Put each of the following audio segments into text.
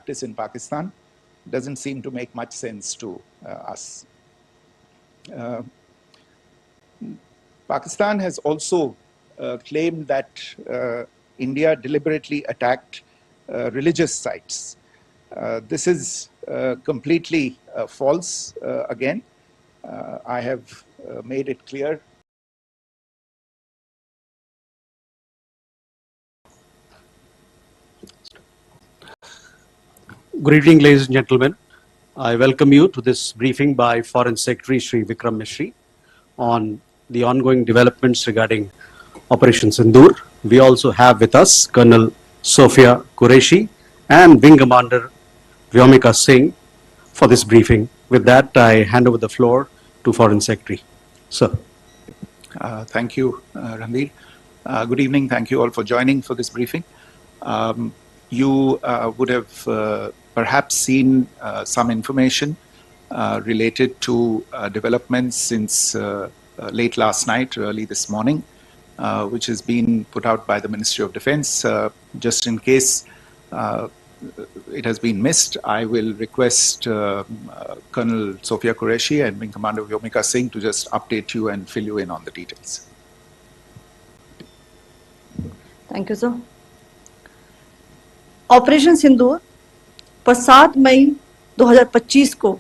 practice in Pakistan doesn't seem to make much sense to us. Pakistan has also claimed that India deliberately attacked religious sites. This is completely false again. I have made it clear. Good evening, ladies and gentlemen. I welcome you to this briefing by Foreign Secretary Sri Vikram Misri on the ongoing developments regarding Operation Sindoor. We also have with us Colonel Sophia Qureshi and Wing Commander Vyomika Singh for this briefing. With that, I hand over the floor to Foreign Secretary. Sir. Thank you, Ranveer. Good evening. Thank you all for joining for this briefing. You would have perhaps seen some information related to developments since late last night, early this morning, which has been put out by the Ministry of Defense. Just in case it has been missed, I will request Colonel Sophia Qureshi and Wing Commander Vyomika Singh to just update you and fill you in on the details. Thank you, sir. Operation Sindoor पर 7 मई 2025 को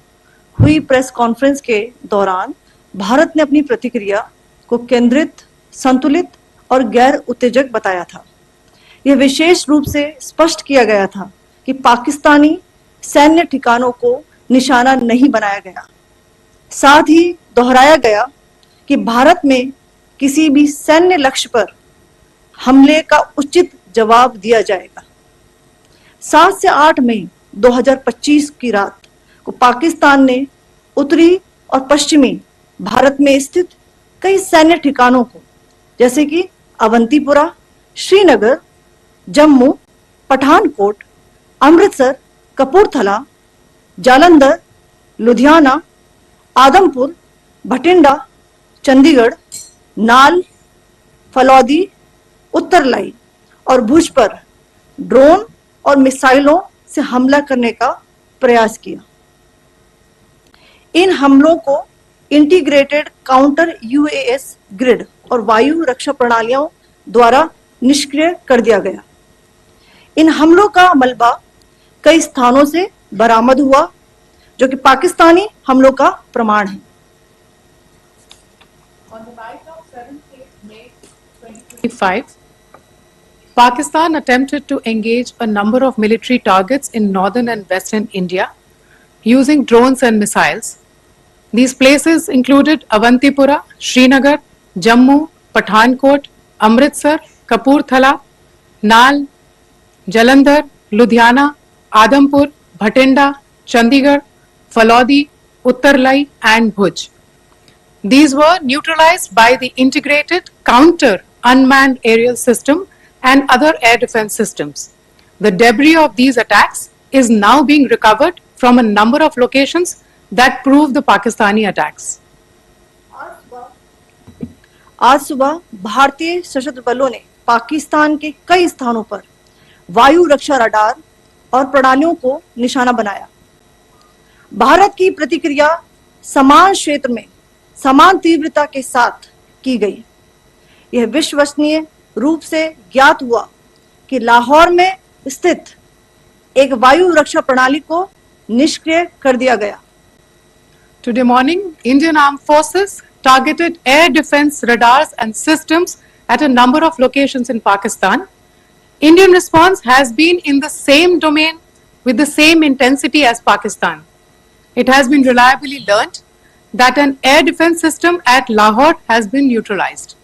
हुई press conference के दौरान भारत ने अपनी प्रतिक्रिया को केंद्रित, संतुलित और गैर उत्तेजक बताया था। यह विशेष रूप से स्पष्ट किया गया था कि पाकिस्तानी सैन्य ठिकानों को निशाना नहीं बनाया गया। साथ ही दोहराया गया कि भारत में किसी भी सैन्य लक्ष्य पर हमले का उचित जवाब दिया जाएगा। 7 से 8 मई 2025 की रात को पाकिस्तान ने उत्तरी और पश्चिमी भारत में स्थित कई सैन्य ठिकानों को, जैसे कि अवंतीपुरा, श्रीनगर, जम्मू, पठानकोट, अमृतसर, कपूरथला, जालंधर, लुधियाना, आदमपुर, भटिंडा, चंडीगढ़, नाल, फलौदी, उत्तरलाई और भुज पर ड्रोन और मिसाइलों से हमला करने का प्रयास किया। इन हमलों को इंटीग्रेटेड काउंटर यूएएस ग्रिड और वायु रक्षा प्रणालियों द्वारा निष्क्रिय कर दिया गया। इन हमलों का मलबा कई स्थानों से बरामद हुआ, जो कि पाकिस्तानी हमलों का प्रमाण है। On the night of 7th May 2025, Pakistan attempted to engage a number of military targets in northern and western India using drones and missiles. These places included Avantipura, Srinagar, Jammu, Pathankot, Amritsar, Kapurthala, Nal, Jalandhar, Ludhiana, Adampur, Bhatinda, Chandigarh, Falodi, Uttarlai and Bhuj. These were neutralized by the integrated counter-unmanned aerial system and other air defense systems. The debris of these attacks is now being recovered from a number of locations that prove the Pakistani attacks. आज सुबह भारतीय सशस्त्र बलों ने पाकिस्तान के कई स्थानों पर वायु रक्षा रडार और प्रणालियों को निशाना बनाया। भारत की प्रतिक्रिया समान क्षेत्र में समान तीव्रता के साथ की गई। यह विश्वसनीय रूप से ज्ञात हुआ कि लाहौर में स्थित एक वायु रक्षा प्रणाली को निष्क्रिय कर दिया गया। Today morning, Indian Armed Forces targeted air defense radars and systems at a number of locations in Pakistan. Indian response has been in the same domain with the same intensity as Pakistan. It has been reliably learnt that an air defense system at Lahore has been neutralized.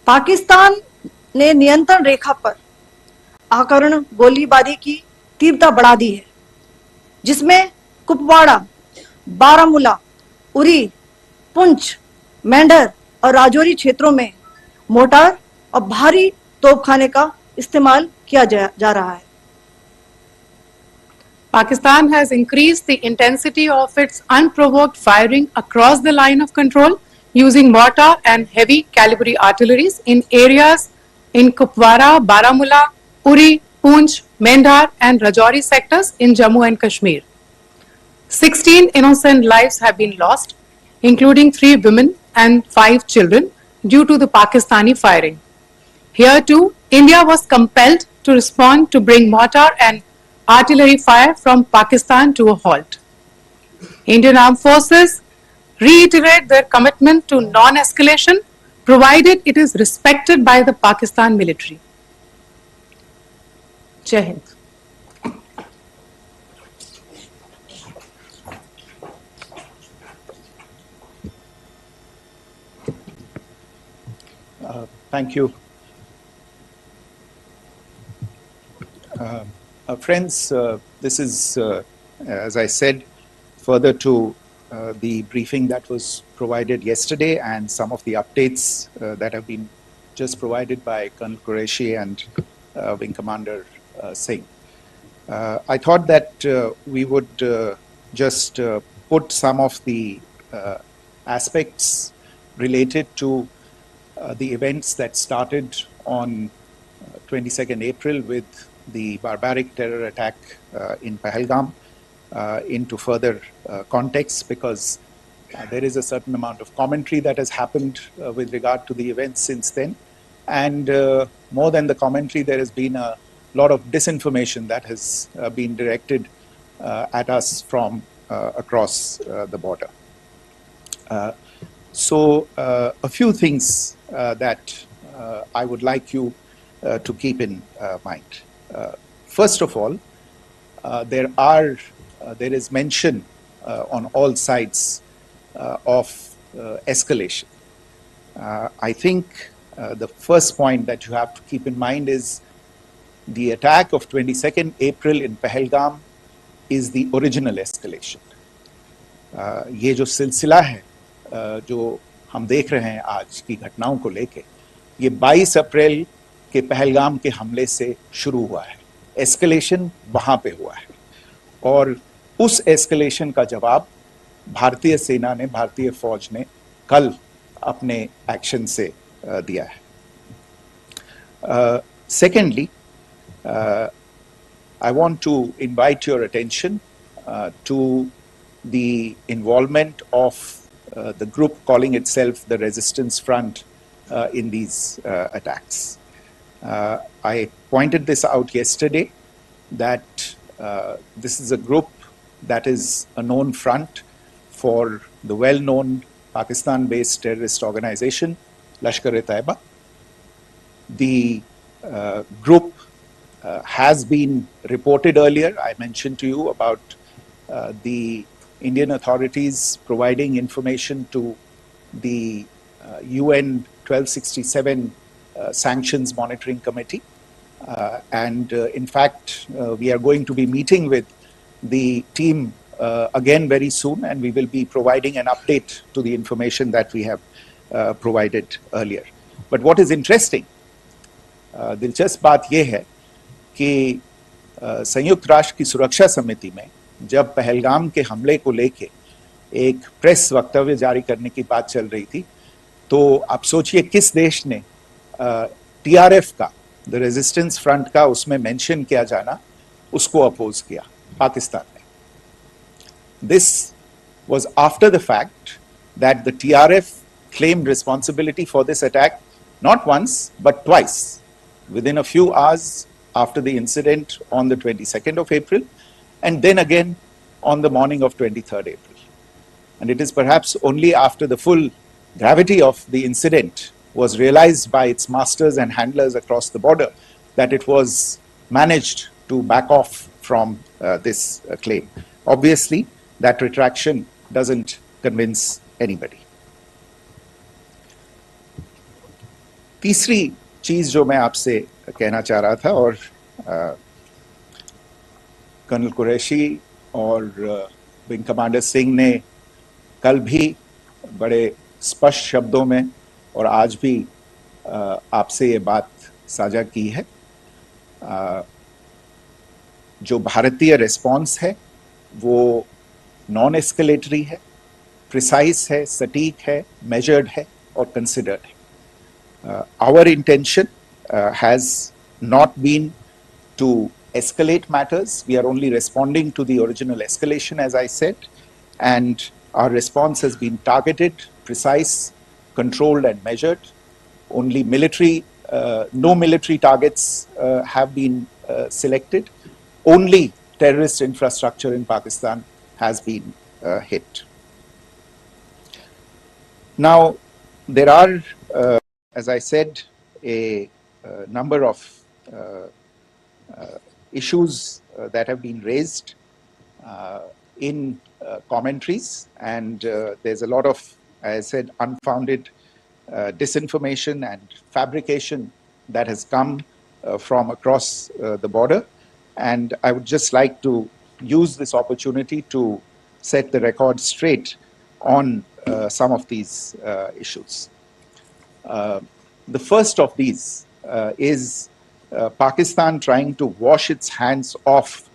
Pakistan ने नियंत्रण रेखा पर आकरण गोलीबारी की तीव्रता बढ़ा दी है, जिसमें कुपवाड़ा, बारामूला, उरी, पुंछ, मेंढर और राजौरी क्षेत्रों में मोर्टार और भारी तोपखाने का इस्तेमाल किया जा रहा है। Pakistan has increased the intensity of its unprovoked firing across the line of control using mortar and heavy calibre artilleries in areas in Kupwara, Baramulla, Uri, Poonch, Mendhar and Rajouri sectors in Jammu and Kashmir. 16 innocent lives have been lost, including 3 women and 5 children, due to the Pakistani firing. Here too, India was compelled to respond to bring mortar and artillery fire from Pakistan to a halt. Indian Armed Forces reiterate their commitment to non-escalation, provided it is respected by the Pakistan military. Jai Hind. Thank you. Friends, this is, as I said, further to the briefing that was provided yesterday and some of the updates that have been just provided by Colonel Qureshi and Wing Commander Singh. I thought that we would just put some of the aspects related to the events that started on 22nd April with the barbaric terror attack in Pahalgam into further context, because there is a certain amount of commentary that has happened with regard to the events since then. And more than the commentary, there has been a lot of disinformation that has been directed at us from across the border. So a few things that I would like you to keep in mind. First of all, there is mention on all sides of escalation. I think the first point that you have to keep in mind is the attack of 22nd April in Pahalgam is the original escalation. ये जो सिलसिला है जो हम देख रहे हैं आज की घटनाओं को लेके, ये 22 अप्रैल के पहलगाम के हमले से शुरू हुआ है. एस्केलेशन वहां पे हुआ है और उस एस्केलेशन का जवाब भारतीय सेना ने, भारतीय फौज ने कल अपने एक्शन से दिया है. Secondly, I want to invite your attention to the involvement of the group calling itself the Resistance Front in these attacks. I pointed this out yesterday that this is a group that is a known front for the well-known Pakistan-based terrorist organization, Lashkar-e-Taiba. The group has been reported earlier. I mentioned to you about the Indian authorities providing information to the UN 1267 Sanctions Monitoring Committee. And in fact, we are going to be meeting with the team again very soon, and we will be providing an update to the information that we have provided earlier. But what is interesting, दिलचस्प बात यह है कि संयुक्त राष्ट्र की सुरक्षा समिति में जब पहलगाम के हमले को लेके एक प्रेस वक्तव्य जारी करने की बात चल रही थी, तो आप सोचिए किस देश ने टीआरएफ का, द रेजिस्टेंस फ्रंट का उसमें मेंशन किया जाना, उसको अपोज किया, पाकिस्तान ने. This was after the fact that the TRF claimed responsibility for this attack not once but twice within a few hours after the incident on the 22nd of April, and then again on the morning of 23rd April. And it is perhaps only after the full gravity of the incident was realized by its masters and handlers across the border that it was managed to back off from this claim. Obviously, that retraction doesn't convince anybody. तीसरी चीज जो मैं आपसे कहना चाह रहा था, और कर्नल कुरैशी और विंग कमांडर सिंह ने कल भी बड़े स्पष्ट शब्दों में और आज भी आपसे ये बात साझा की है. जो भारतीय रिस्पॉन्स है वो नॉन एस्केलेटरी है, प्रिसाइज है, सटीक है, मेजर्ड है और कंसिडर्ड है. Our intention has not been to escalate matters. We are only responding to the original escalation, as I said, and our response has been targeted, precise, controlled, and measured. Only no military targets have been selected. Only terrorist infrastructure in Pakistan has been hit. Now, there are, as I said, a number of issues that have been raised in commentaries, and there's a lot of, as I said, unfounded disinformation and fabrication that has come from across the border. And I would just like to use this opportunity to set the record straight on some of these issues. The first of these is Pakistan trying to wash its hands off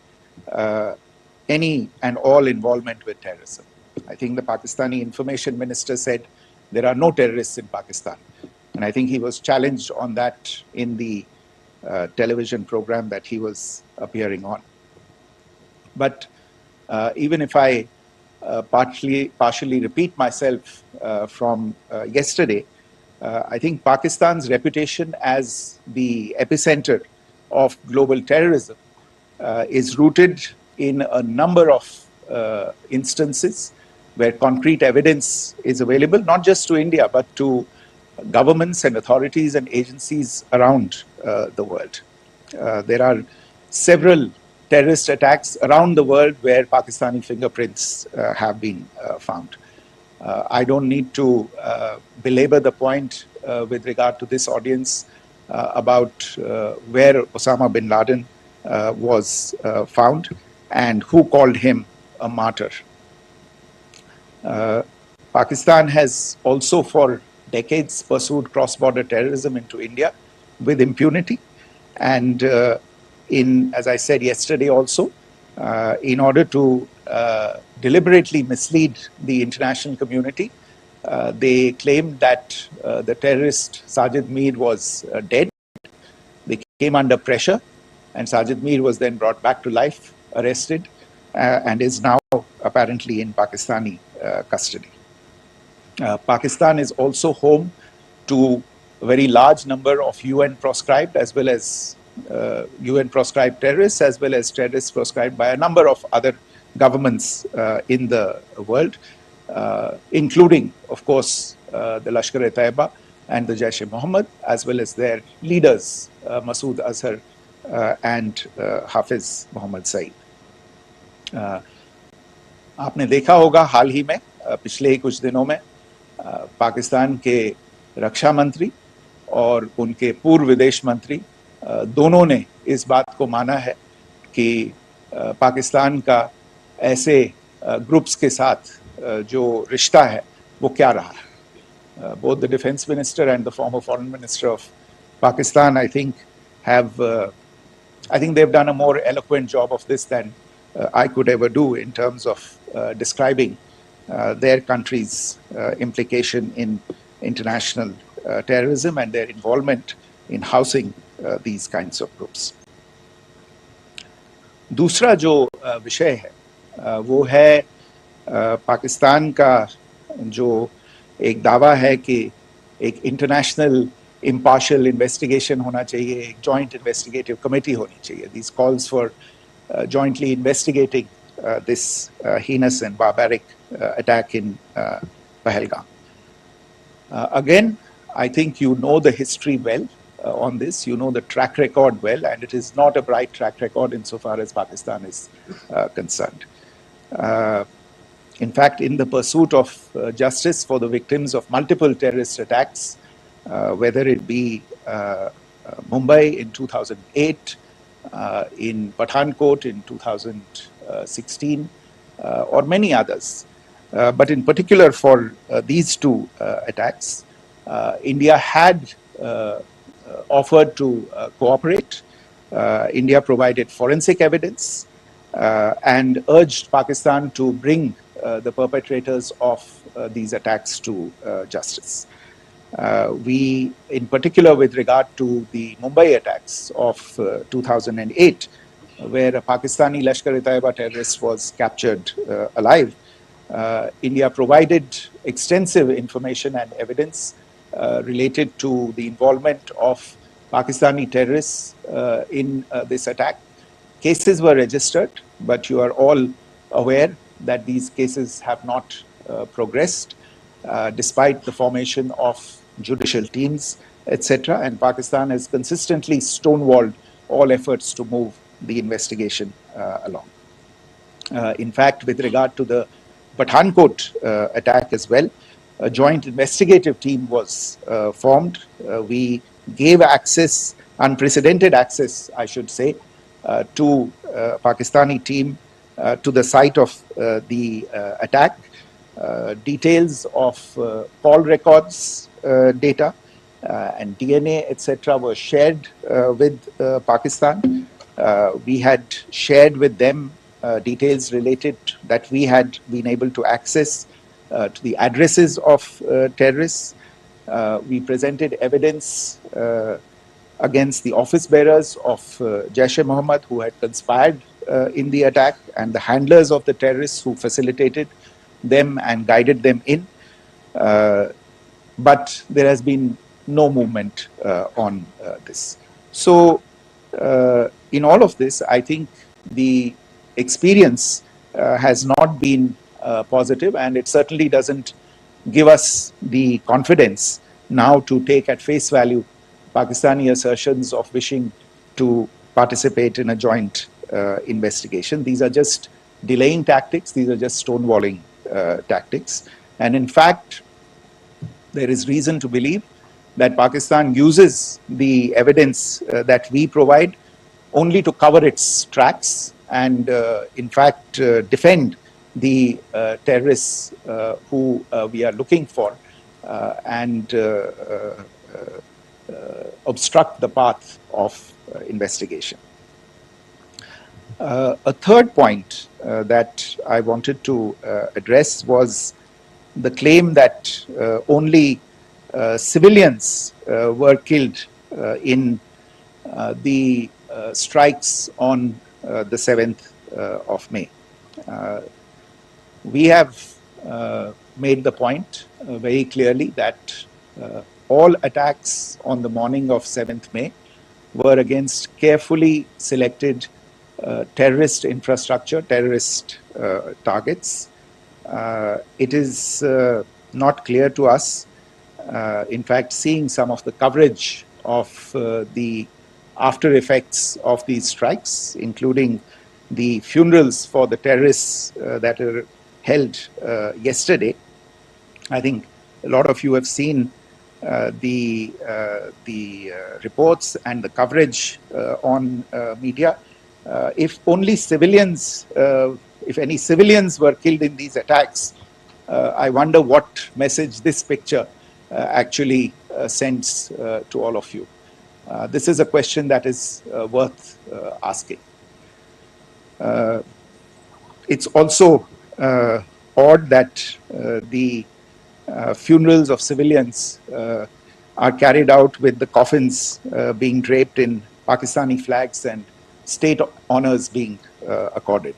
any and all involvement with terrorism. I think the Pakistani information minister said there are no terrorists in Pakistan. And I think he was challenged on that in the television program that he was appearing on. But even if I partially repeat myself from yesterday, I think Pakistan's reputation as the epicenter of global terrorism is rooted in a number of instances where concrete evidence is available, not just to India, but to governments and authorities and agencies around the world. There are several terrorist attacks around the world where Pakistani fingerprints have been found. I don't need to belabor the point with regard to this audience about where Osama bin Laden was found and who called him a martyr. Pakistan has also for decades pursued cross-border terrorism into India with impunity. And as I said yesterday also, in order to deliberately mislead the international community, they claimed that the terrorist Sajid Mir was dead. They came under pressure, and Sajid Mir was then brought back to life, arrested, and is now apparently in Pakistani custody. Pakistan is also home to a very large number of UN proscribed as well as UN proscribed terrorists, as well as terrorists proscribed by a number of other governments in the world, including, of course, the Lashkar-e-Taiba and the Jaish-e-Mohammed, as well as their leaders, Masood Azhar and Hafiz Mohammed Saeed. आपने देखा होगा हाल ही में पिछले ही कुछ दिनों में पाकिस्तान के रक्षा मंत्री और उनके पूर्व विदेश मंत्री दोनों ने इस बात को माना है कि पाकिस्तान का ऐसे ग्रुप्स के साथ जो रिश्ता है वो क्या रहा है. Both the defense minister and the former foreign minister of Pakistan, I think they've done a more eloquent job of this than I could ever do in terms of describing their country's implication in international terrorism and their involvement in housing these kinds of groups. दूसरा जो विषय है वो है पाकिस्तान का जो एक दावा है कि एक इंटरनेशनल impartial investigation होना चाहिए, एक joint investigative committee होनी चाहिए. These calls for jointly investigating this heinous and barbaric attack in Pahalgam. Again, I think you know the history well on this. You know the track record well, and it is not a bright track record insofar as Pakistan is concerned. In fact, in the pursuit of justice for the victims of multiple terrorist attacks, whether it be Mumbai in 2008, in Pathankot in 2016, or many others. But in particular for these two attacks, India had offered to cooperate. India provided forensic evidence and urged Pakistan to bring the perpetrators of these attacks to justice. We, in particular, with regard to the Mumbai attacks of 2008, where a Pakistani Lashkar-e-Taiba terrorist was captured alive, India provided extensive information and evidence related to the involvement of Pakistani terrorists in this attack. Cases were registered, but you are all aware that these cases have not progressed, despite the formation of judicial teams, etc. And Pakistan has consistently stonewalled all efforts to move the investigation along. In fact, with regard to the Pathankot attack as well, a joint investigative team was formed. We gave access, unprecedented access, I should say, to Pakistani team to the site of the attack. Details of call records data and DNA, etc., were shared with Pakistan. We had shared with them details related that we had been able to access to the addresses of terrorists. We presented evidence against the office bearers of Jaish-e-Mohammed who had conspired in the attack, and the handlers of the terrorists who facilitated them and guided them in. But there has been no movement on this. So in all of this, I think the experience has not been positive, and it certainly doesn't give us the confidence now to take at face value Pakistani assertions of wishing to participate in a joint investigation. These are just delaying tactics. These are just stonewalling tactics. And in fact, there is reason to believe that Pakistan uses the evidence that we provide only to cover its tracks and, in fact, defend the terrorists who we are looking for and obstruct the path of investigation. A third point that I wanted to address was the claim that only civilians were killed in the strikes on the 7th of May. We have made the point very clearly that all attacks on the morning of 7th May were against carefully selected terrorist infrastructure, terrorist targets. It is not clear to us, in fact, seeing some of the coverage of the after effects of these strikes, including the funerals for the terrorists that are held yesterday. I think a lot of you have seen the reports and the coverage on media. If only civilians, if any civilians were killed in these attacks, I wonder what message this picture actually sends to all of you. This is a question that is worth asking. It's also odd that the funerals of civilians are carried out with the coffins being draped in Pakistani flags and state honors being accorded.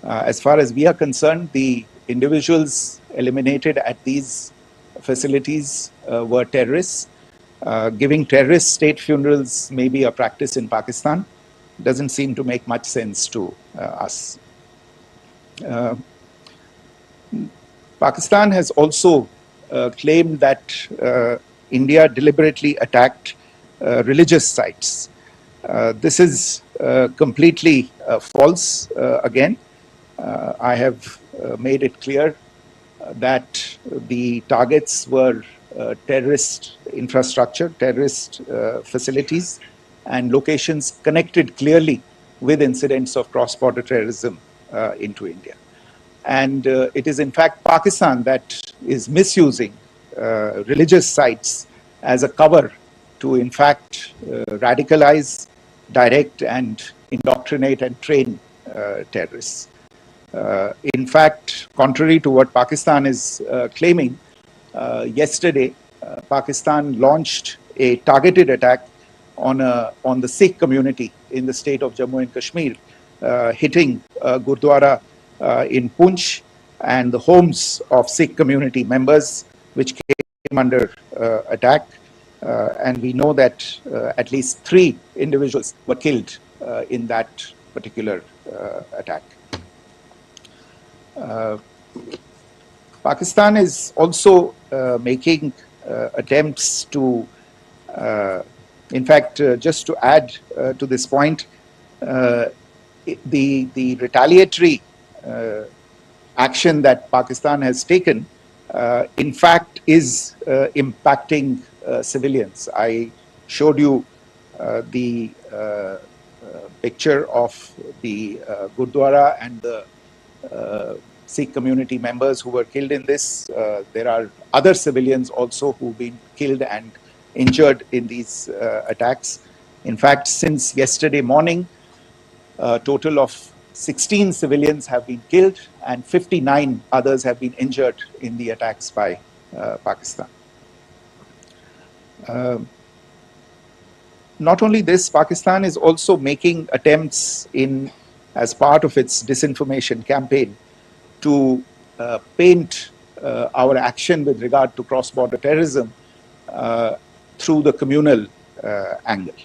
As far as we are concerned, the individuals eliminated at these facilities were terrorists. Giving terrorist state funerals may be a practice in Pakistan. Doesn't seem to make much sense to us. Pakistan has also claimed that India deliberately attacked religious sites. This is completely false again. I have made it clear that the targets were terrorist infrastructure, terrorist facilities, and locations connected clearly with incidents of cross-border terrorism into India. And it is in fact Pakistan that is misusing religious sites as a cover to in fact radicalize, direct and indoctrinate and train terrorists. In fact, contrary to what Pakistan is claiming, yesterday Pakistan launched a targeted attack on the Sikh community in the state of Jammu and Kashmir, hitting Gurdwara in Poonch and the homes of Sikh community members, which came under attack. And we know that at least 3 individuals were killed in that particular attack. Pakistan is also making attempts to, in fact, just to add to this point, the retaliatory action that Pakistan has taken, in fact, is impacting civilians. I showed you the picture of the Gurdwara and the Sikh community members who were killed in this. There are other civilians also who've been killed and injured in these attacks. In fact, since yesterday morning, a total of 16 civilians have been killed and 59 others have been injured in the attacks by Pakistan. Not only this, Pakistan is also making attempts as part of its disinformation campaign to paint our action with regard to cross-border terrorism through the communal angle.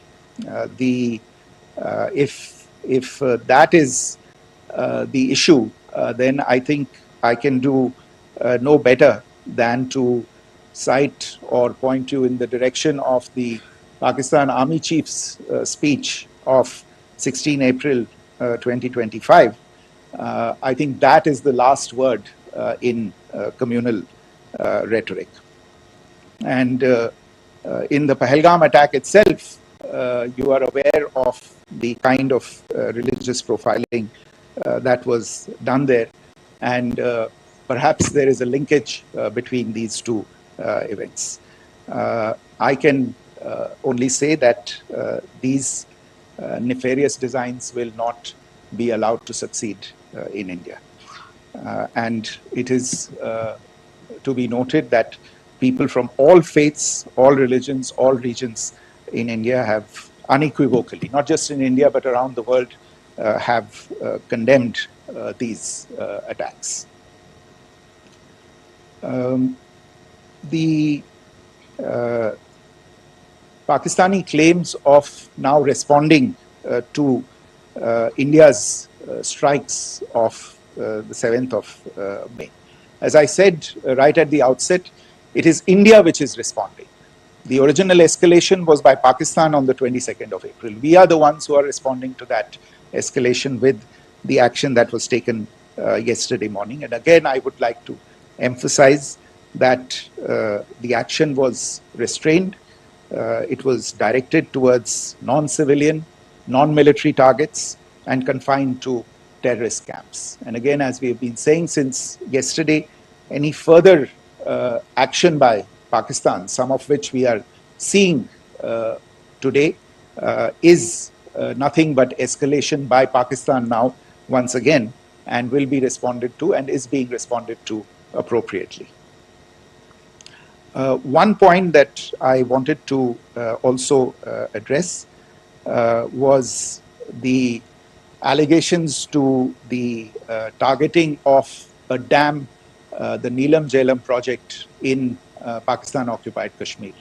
If that is the issue, then I think I can do no better than to cite or point you in the direction of the Pakistan Army Chief's speech of 16 April 2025. I think that is the last word in communal rhetoric. And in the Pahalgam attack itself, you are aware of the kind of religious profiling that was done there. And perhaps there is a linkage between these two events. I can only say that these nefarious designs will not be allowed to succeed in India. And it is to be noted that people from all faiths, all religions, all regions in India have unequivocally, not just in India but around the world, have condemned these attacks. The Pakistani claims of now responding to India's strikes of the 7th of May. As I said right at the outset, it is India which is responding. The original escalation was by Pakistan on the 22nd of April. We are the ones who are responding to that escalation with the action that was taken yesterday morning. And again, I would like to emphasize that the action was restrained. It was directed towards non-civilian, non-military targets and confined to terrorist camps. And again, as we have been saying since yesterday, any further action by Pakistan, some of which we are seeing today, is nothing but escalation by Pakistan now, once again, and will be responded to and is being responded to appropriately. One point that I wanted to also address was the allegations to the targeting of a dam, the Neelam Jhelum project in Pakistan-occupied Kashmir.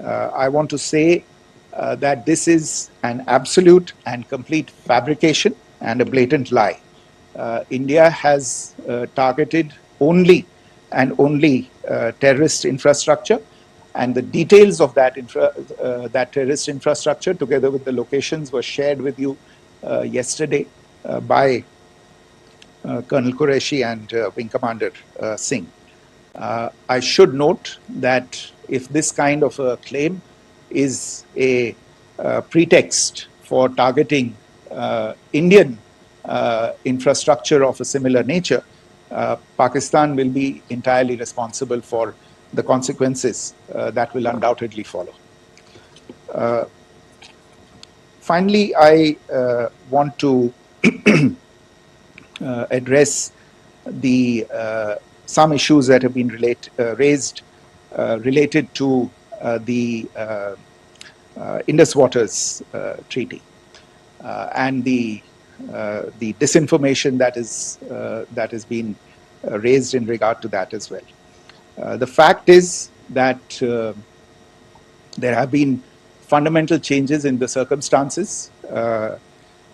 I want to say that this is an absolute and complete fabrication and a blatant lie. India has targeted only and only terrorist infrastructure, and the details of that terrorist infrastructure, together with the locations, were shared with you yesterday by Colonel Qureshi and Wing Commander Singh. I should note that if this kind of a claim is a pretext for targeting Indian infrastructure of a similar nature, Pakistan will be entirely responsible for the consequences that will undoubtedly follow. Finally, I want to address some issues that have been raised related to the Indus Waters Treaty and the disinformation that has been raised in regard to that as well. The fact is that there have been fundamental changes in the circumstances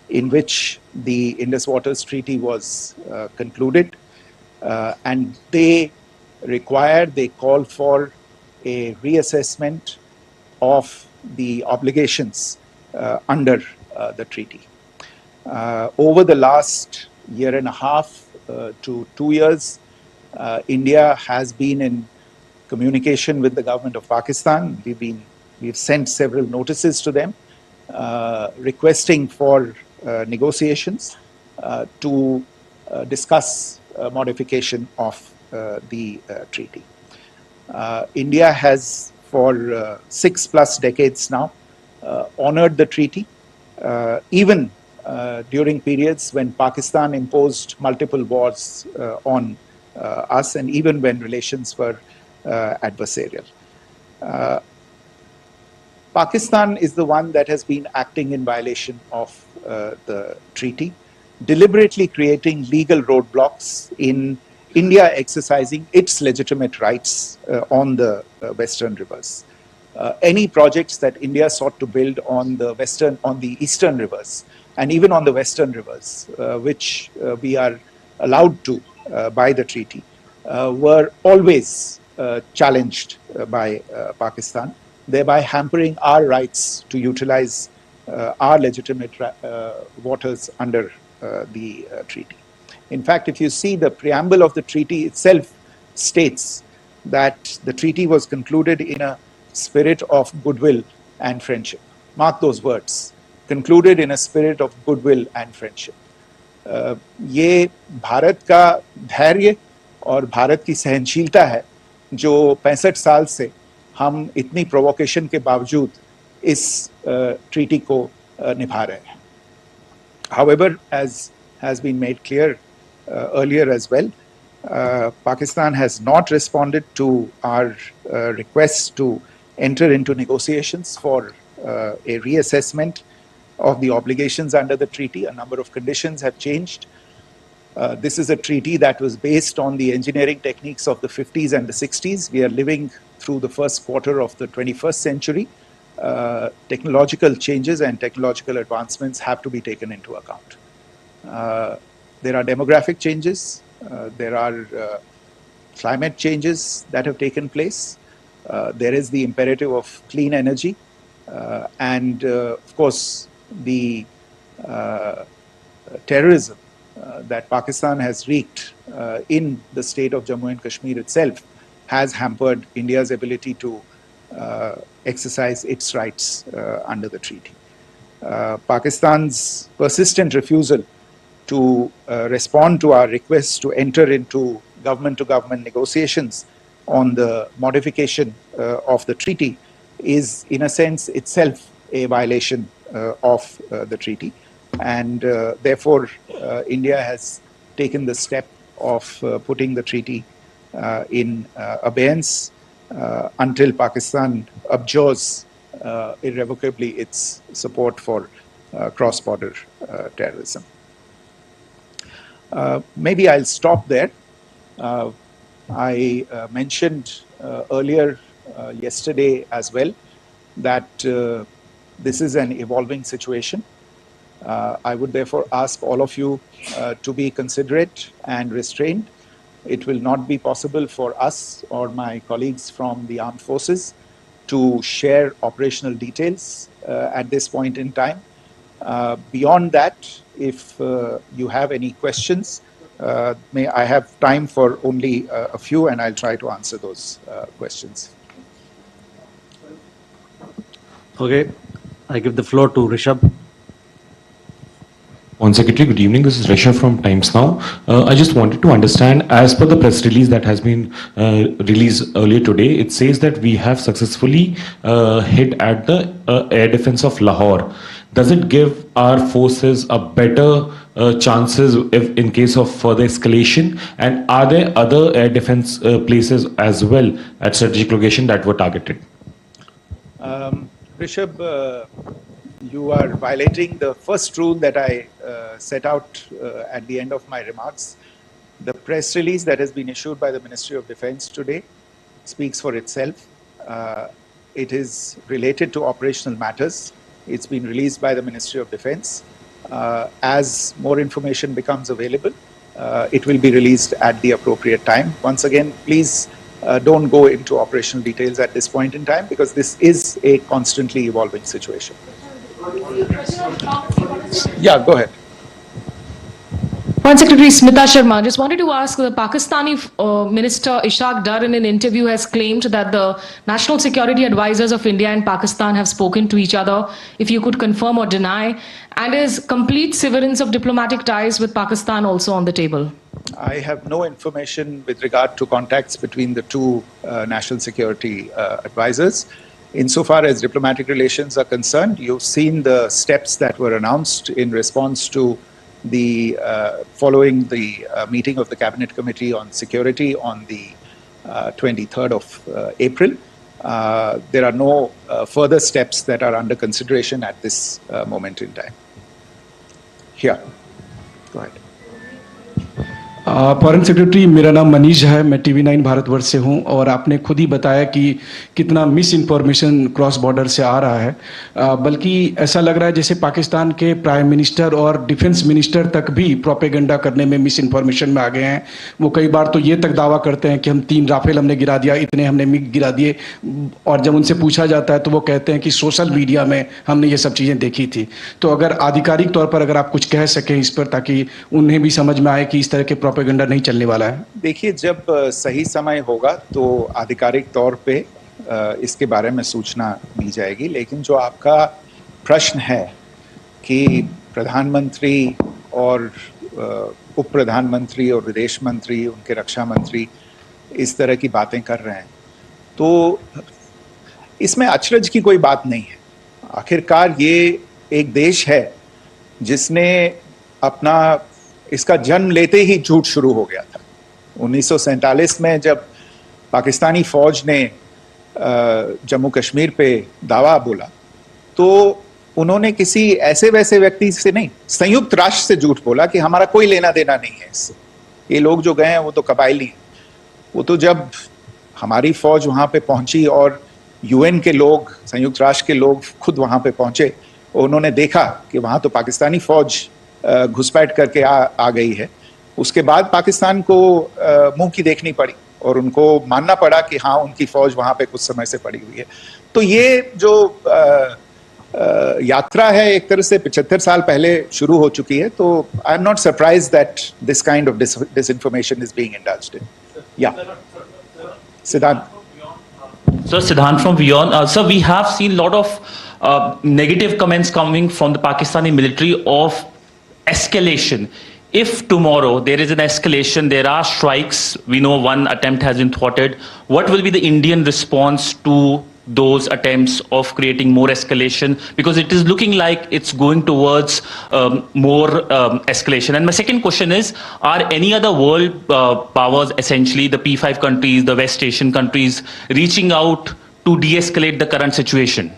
in which the Indus Waters Treaty was concluded, and they call for a reassessment of the obligations under the treaty. Over the last year and a half to 2 years, India has been in communication with the government of Pakistan. We've sent several notices to them requesting for negotiations to discuss modification of the treaty. India has for 6+ decades now honored the treaty, even during periods when Pakistan imposed multiple wars on us, and even when relations were adversarial. Pakistan is the one that has been acting in violation of the treaty, deliberately creating legal roadblocks in India exercising its legitimate rights on the Western rivers. Any projects that India sought to build on the Eastern rivers, and even on the Western rivers, which we are allowed to by the treaty, were always challenged by Pakistan, thereby hampering our rights to utilize our legitimate waters under the treaty. In fact, if you see the preamble of the treaty itself states that the treaty was concluded in a spirit of goodwill and friendship. Mark those words, concluded in a spirit of goodwill and friendship. ये भारत का धैर्य और भारत की सहनशीलता है जो 65 साल से हम इतनी प्रोवोकेशन के बावजूद इस ट्रीटी को निभा रहे हैं. However, as has been made clear earlier as well, Pakistan has not responded to our requests to enter into negotiations for a reassessment of the obligations under the treaty. A number of conditions have changed. This is a treaty that was based on the engineering techniques of the 50s and the 60s. We are living through the first quarter of the 21st century. Technological changes and technological advancements have to be taken into account. There are demographic changes. There are climate changes that have taken place. There is the imperative of clean energy. And of course, the terrorism that Pakistan has wreaked in the state of Jammu and Kashmir itself has hampered India's ability to exercise its rights under the treaty. Pakistan's persistent refusal to respond to our requests to enter into government-to-government negotiations on the modification of the treaty is, in a sense, itself a violation of the treaty. And therefore, India has taken the step of putting the treaty in abeyance until Pakistan abjures irrevocably its support for cross-border terrorism. Maybe I'll stop there. I mentioned earlier yesterday as well that this is an evolving situation. I would therefore ask all of you to be considerate and restrained. It will not be possible for us or my colleagues from the armed forces to share operational details at this point in time. Beyond that, if you have any questions, may I have time for only a few, and I'll try to answer those questions. Okay, I give the floor to Rishabh. On Secretary, good evening. This is Rishabh from Times Now. I just wanted to understand, as per the press release that has been released earlier today, it says that we have successfully hit at the air defense of Lahore. Does it give our forces a better chances if in case of further escalation? And are there other air defense places as well at strategic location that were targeted? Rishabh, you are violating the first rule that I set out at the end of my remarks. The press release that has been issued by the Ministry of Defense today speaks for itself. It is related to operational matters. It's been released by the Ministry of Defense. As more information becomes available, it will be released at the appropriate time. Once again, please don't go into operational details at this point in time, because this is a constantly evolving situation. Yeah, go ahead. Foreign Secretary Smita Sharma, just wanted to ask, the Pakistani Minister Ishaq Dar in an interview has claimed that the national security advisors of India and Pakistan have spoken to each other. If you could confirm or deny, and is complete severance of diplomatic ties with Pakistan also on the table? I have no information with regard to contacts between the two national security advisors. Insofar as diplomatic relations are concerned, you've seen the steps that were announced in response to the following the meeting of the Cabinet Committee on Security on the 23rd of April. There are no further steps that are under consideration at this moment in time. Here, go ahead. Foreign secretary, मेरा नाम मनीष है, मैं TV9 Bharatvarsh से हूं, और आपने खुद ही बताया कि कितना मिस इन्फॉर्मेशन क्रॉस बॉर्डर से आ रहा है, बल्कि ऐसा लग रहा है जैसे पाकिस्तान के प्राइम मिनिस्टर और डिफेंस मिनिस्टर तक भी प्रोपेगेंडा करने में मिस इन्फॉर्मेशन में आ गए हैं। वो कई बार तो ये तक दावा करते हैं कि हम 3 राफेल हमने गिरा दिया, इतने हमने मिग गिरा दिए, और जब उनसे पूछा जाता है तो वो कहते हैं कि सोशल मीडिया में हमने ये सब चीज़ें देखी थी। तो अगर आधिकारिक तौर पर अगर आप कुछ कह सकें इस पर, ताकि उन्हें भी समझ में आए कि इस तरह के प्रोपेगेंडा नहीं चलने वाला है। देखिए, जब सही समय होगा तो आधिकारिक तौर पे इसके बारे में सूचना दी जाएगी, लेकिन जो आपका प्रश्न है कि प्रधानमंत्री और उप प्रधानमंत्री और विदेश मंत्री, उनके रक्षा मंत्री इस तरह की बातें कर रहे हैं, तो इसमें अचरज की कोई बात नहीं है। आखिरकार ये एक देश है जिसने अपना इसका जन्म लेते ही झूठ शुरू हो गया था। 1947 में जब पाकिस्तानी फौज ने जम्मू कश्मीर पे दावा बोला, तो उन्होंने किसी ऐसे वैसे व्यक्ति से नहीं, संयुक्त राष्ट्र से झूठ बोला कि हमारा कोई लेना देना नहीं है इससे, ये लोग जो गए हैं वो तो कबायली हैं। वो तो जब हमारी फौज वहाँ पे पहुंची और UN के लोग, संयुक्त राष्ट्र के लोग खुद वहाँ पे पहुंचे, उन्होंने देखा कि वहाँ तो पाकिस्तानी फौज घुसपैठ करके आ गई है, उसके बाद पाकिस्तान को मुंह की देखनी पड़ी और उनको मानना पड़ा कि हाँ, उनकी फौज वहाँ पे कुछ समय से पड़ी हुई है। तो ये जो यात्रा है एक तरह से 75 साल पहले शुरू हो चुकी है, तो I am not surprised that this kind of disinformation is being indulged in. या सिद्धांत। So Siddhant from Beyond. Sir, we have seen a lot of negative comments coming from the Pakistani military of escalation. If tomorrow there is an escalation, there are strikes, we know one attempt has been thwarted, what will be the Indian response to those attempts of creating more escalation? Because it is looking like it's going towards more escalation. And my second question is, are any other world powers, essentially the P5 countries, the West Asian countries, reaching out to de-escalate the current situation?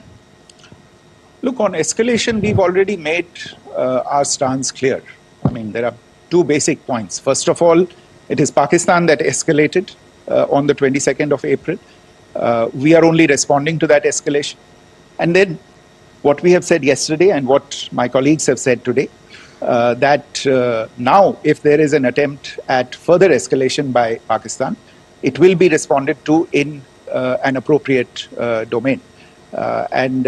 Look, on escalation, we've already made our stance clear. I mean, there are 2 basic points. First of all, it is Pakistan that escalated on the 22nd of April. We are only responding to that escalation. And then what we have said yesterday and what my colleagues have said today, that now if there is an attempt at further escalation by Pakistan, it will be responded to in an appropriate domain. And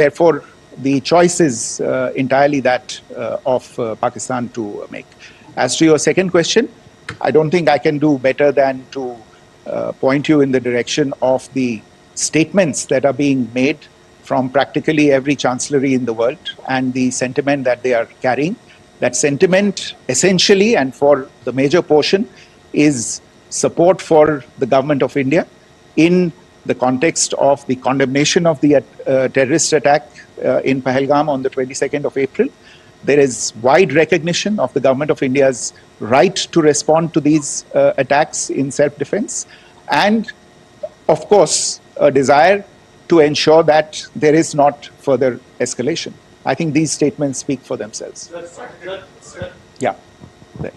therefore, the choice is entirely that of Pakistan to make. As to your second question, I don't think I can do better than to point you in the direction of the statements that are being made from practically every chancellery in the world and the sentiment that they are carrying. That sentiment essentially, and for the major portion, is support for the government of India in the context of the condemnation of the terrorist attack in Pahalgam on the 22nd of April, There is wide recognition of the government of India's right to respond to these attacks in self-defense, and of course, a desire to ensure that there is not further escalation. I think these statements speak for themselves. Yeah. There.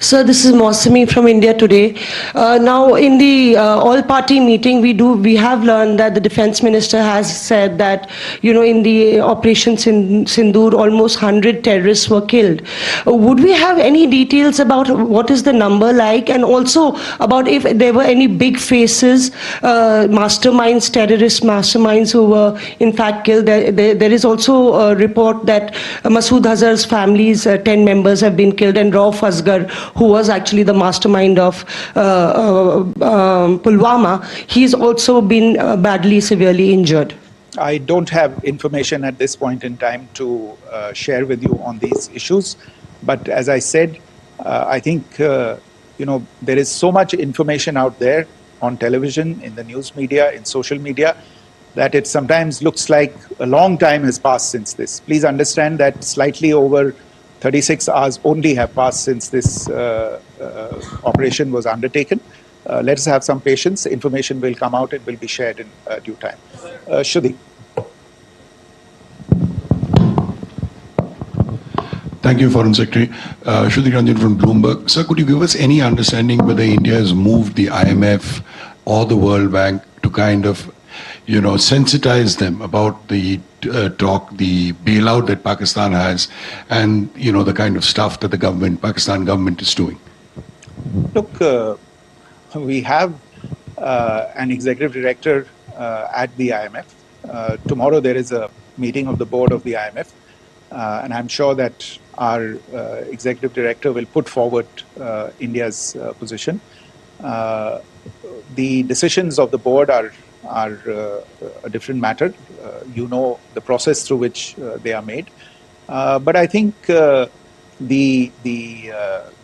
Sir, this is Mausami from India Today. Now, in the all-party meeting, we have learned that the defense minister has said that, in the operation Sindoor, almost 100 terrorists were killed. Would we have any details about what is the number like, and also about if there were any big faces, masterminds, terrorist masterminds who were in fact killed? There is also a report that Masood Azhar's family's 10 members have been killed, and Rauf Asghar, who was actually the mastermind of Pulwama, he's also been badly, severely injured. I don't have information at this point in time to share with you on these issues. But as I said, I think, there is so much information out there on television, in the news media, in social media, that it sometimes looks like a long time has passed since this. Please understand that slightly over 36 hours only have passed since this operation was undertaken. Let us have some patience. Information will come out and will be shared in due time. Shruti. Thank you, Foreign Secretary. Shruti Ranjan from Bloomberg. Sir, could you give us any understanding whether India has moved the IMF or the World Bank to kind of, sensitize them about the the bailout that Pakistan has, and the kind of stuff that the Pakistan government is doing? Look, we have an executive director at the IMF. Tomorrow there is a meeting of the board of the IMF, and I'm sure that our executive director will put forward India's position. The decisions of the board are a different matter. The process through which they are made. But I think the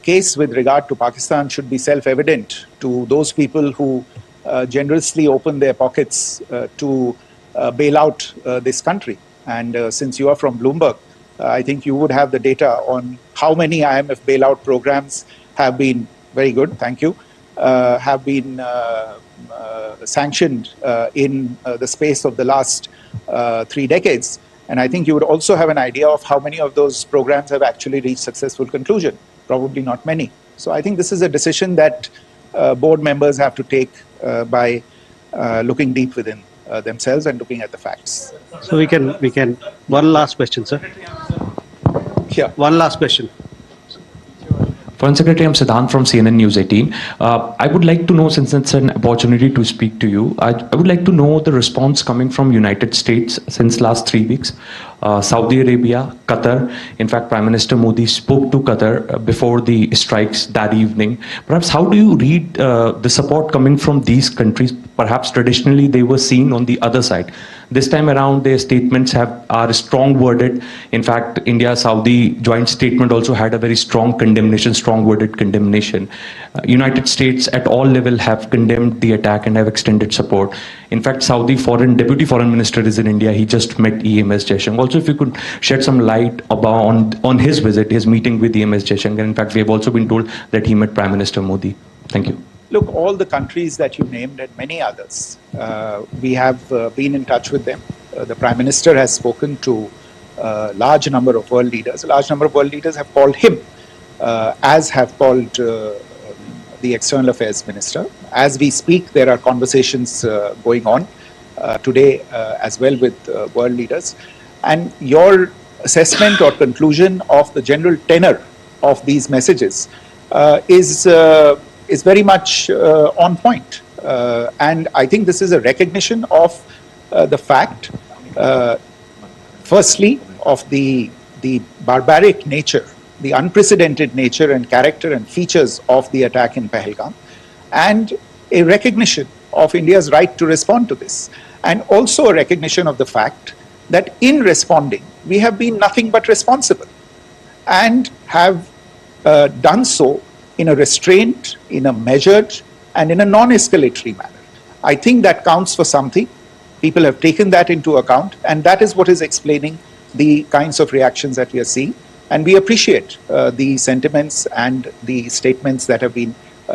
case with regard to Pakistan should be self-evident to those people who generously open their pockets to bail out this country. And since you are from Bloomberg, I think you would have the data on how many IMF bailout programs have been, very good, thank you, have been sanctioned in the space of the last 3 decades. And I think you would also have an idea of how many of those programs have actually reached successful conclusion. Probably not many. So I think this is a decision that board members have to take by looking deep within themselves and looking at the facts. So we can, one last question, sir. Yeah. One last question. Foreign Secretary, I'm Siddhant from CNN News 18. I would like to know, since it's an opportunity to speak to you, I would like to know the response coming from United States since last 3 weeks. Saudi Arabia, Qatar. In fact, Prime Minister Modi spoke to Qatar before the strikes that evening. Perhaps how do you read the support coming from these countries? Perhaps traditionally they were seen on the other side. This time around, their statements are strong worded. In fact, India-Saudi joint statement also had a very strong condemnation, strong worded condemnation. United States at all level have condemned the attack and have extended support. In fact, Saudi Deputy Foreign Minister is in India. He just met EMS Jaishankar. Also, if you could shed some light on his visit, his meeting with EMS Jaishankar. In fact, we have also been told that he met Prime Minister Modi. Thank you. Look, all the countries that you named and many others, we have been in touch with them. The Prime Minister has spoken to a large number of world leaders. A large number of world leaders have called him, as have called the External Affairs Minister. As we speak, there are conversations going on today as well with world leaders. And your assessment or conclusion of the general tenor of these messages is very much on point. And I think this is a recognition of the fact, firstly, of the barbaric nature, the unprecedented nature and character and features of the attack in Pahalgam, and a recognition of India's right to respond to this. And also a recognition of the fact that in responding, we have been nothing but responsible and have done so in a restrained, in a measured, and in a non-escalatory manner. I think that counts for something. People have taken that into account, and that is what is explaining the kinds of reactions that we are seeing. And we appreciate the sentiments and the statements that have been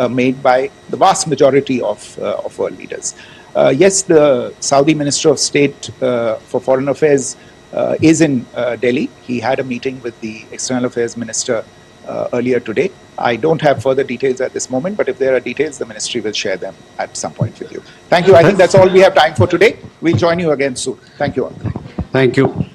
made by the vast majority of world leaders. Yes, the Saudi Minister of State for Foreign Affairs is in Delhi. He had a meeting with the External Affairs Minister earlier today. I don't have further details at this moment, but if there are details, the ministry will share them at some point with you. Thank you. I think that's all we have time for today. We'll join you again soon. Thank you all. Thank you.